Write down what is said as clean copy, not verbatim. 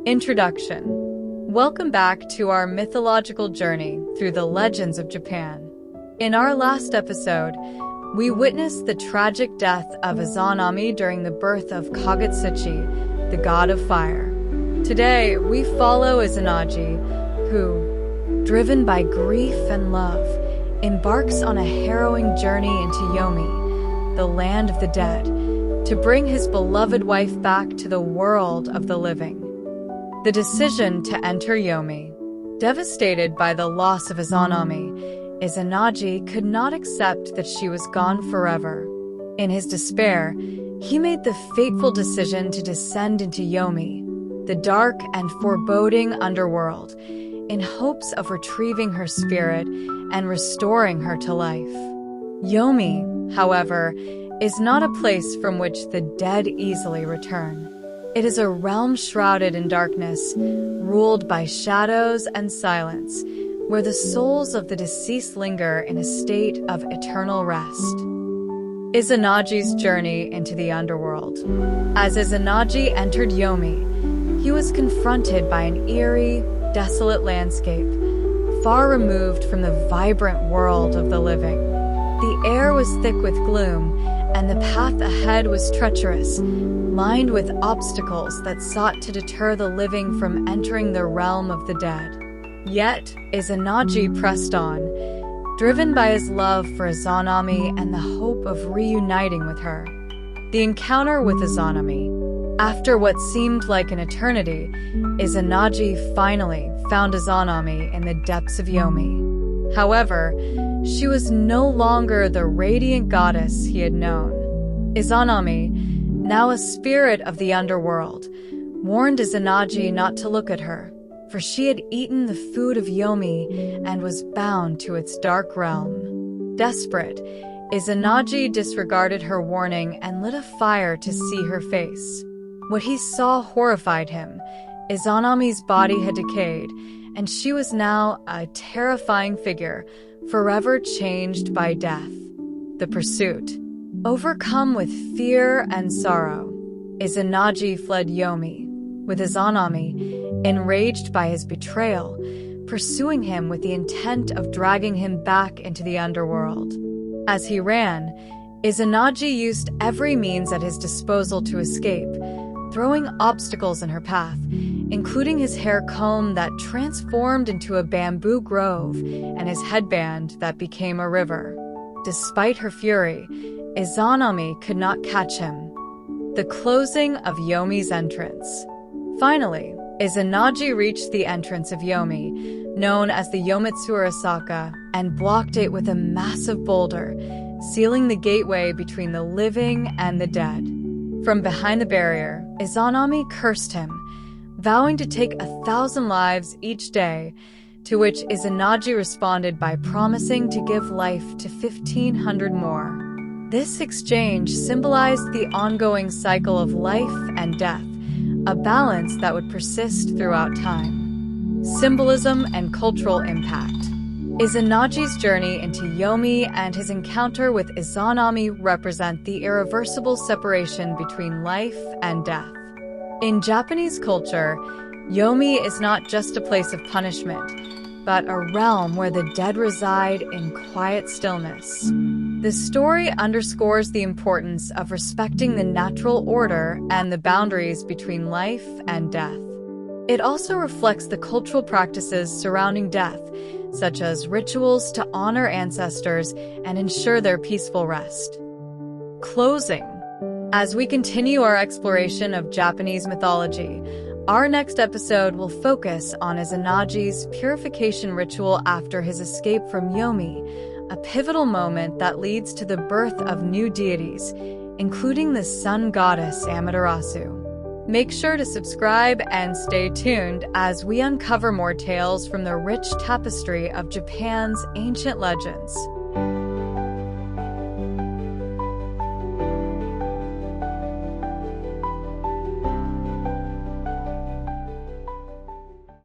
Introduction. Welcome back to our mythological journey through the legends of Japan. In our last episode, we witnessed the tragic death of Izanagi during the birth of Kagutsuchi, the god of fire. Today, we follow Izanagi, who, driven by grief and love, embarks on a harrowing journey into Yomi, the land of the dead, to bring his beloved wife back to the world of the living. The decision to enter Yomi. Devastated by the loss of Izanami, Izanagi could not accept that she was gone forever. In his despair, he made the fateful decision to descend into Yomi, the dark and foreboding underworld, in hopes of retrieving her spirit and restoring her to life. Yomi, however, is not a place from which the dead easily return. It is a realm shrouded in darkness, ruled by shadows and silence, where the souls of the deceased linger in a state of eternal rest. Izanagi's journey into the underworld. As Izanagi entered Yomi, he was confronted by an eerie, desolate landscape, far removed from the vibrant world of the living. The air was thick with gloom, and the path ahead was treacherous, lined with obstacles that sought to deter the living from entering the realm of the dead. Yet, Izanagi pressed on, driven by his love for Izanami and the hope of reuniting with her. The encounter with Izanami. After what seemed like an eternity, Izanagi finally found Izanami in the depths of Yomi. However, she was no longer the radiant goddess he had known. Izanami, now a spirit of the underworld, warned Izanagi not to look at her, for she had eaten the food of Yomi and was bound to its dark realm. Desperate, Izanagi disregarded her warning and lit a fire to see her face. What he saw horrified him. Izanami's body had decayed, and she was now a terrifying figure, forever changed by death. The pursuit. Overcome with fear and sorrow, Izanagi fled Yomi, with Izanami, enraged by his betrayal, pursuing him with the intent of dragging him back into the underworld. As he ran, Izanagi used every means at his disposal to escape, throwing obstacles in her path, including his hair comb that transformed into a bamboo grove and his headband that became a river. Despite her fury, Izanami could not catch him. The closing of Yomi's entrance. Finally, Izanagi reached the entrance of Yomi, known as the Yomitsu-Arasaka, and blocked it with a massive boulder, sealing the gateway between the living and the dead. From behind the barrier, Izanami cursed him, vowing to take 1,000 lives each day, to which Izanagi responded by promising to give life to 1,500 more. This exchange symbolized the ongoing cycle of life and death, a balance that would persist throughout time. Symbolism and cultural impact. Izanagi's journey into Yomi and his encounter with Izanami represent the irreversible separation between life and death. In Japanese culture, Yomi is not just a place of punishment, but a realm where the dead reside in quiet stillness. This story underscores the importance of respecting the natural order and the boundaries between life and death. It also reflects the cultural practices surrounding death, such as rituals to honor ancestors and ensure their peaceful rest. Closing. As we continue our exploration of Japanese mythology, our next episode will focus on Izanagi's purification ritual after his escape from Yomi, a pivotal moment that leads to the birth of new deities, including the sun goddess Amaterasu. Make sure to subscribe and stay tuned as we uncover more tales from the rich tapestry of Japan's ancient legends.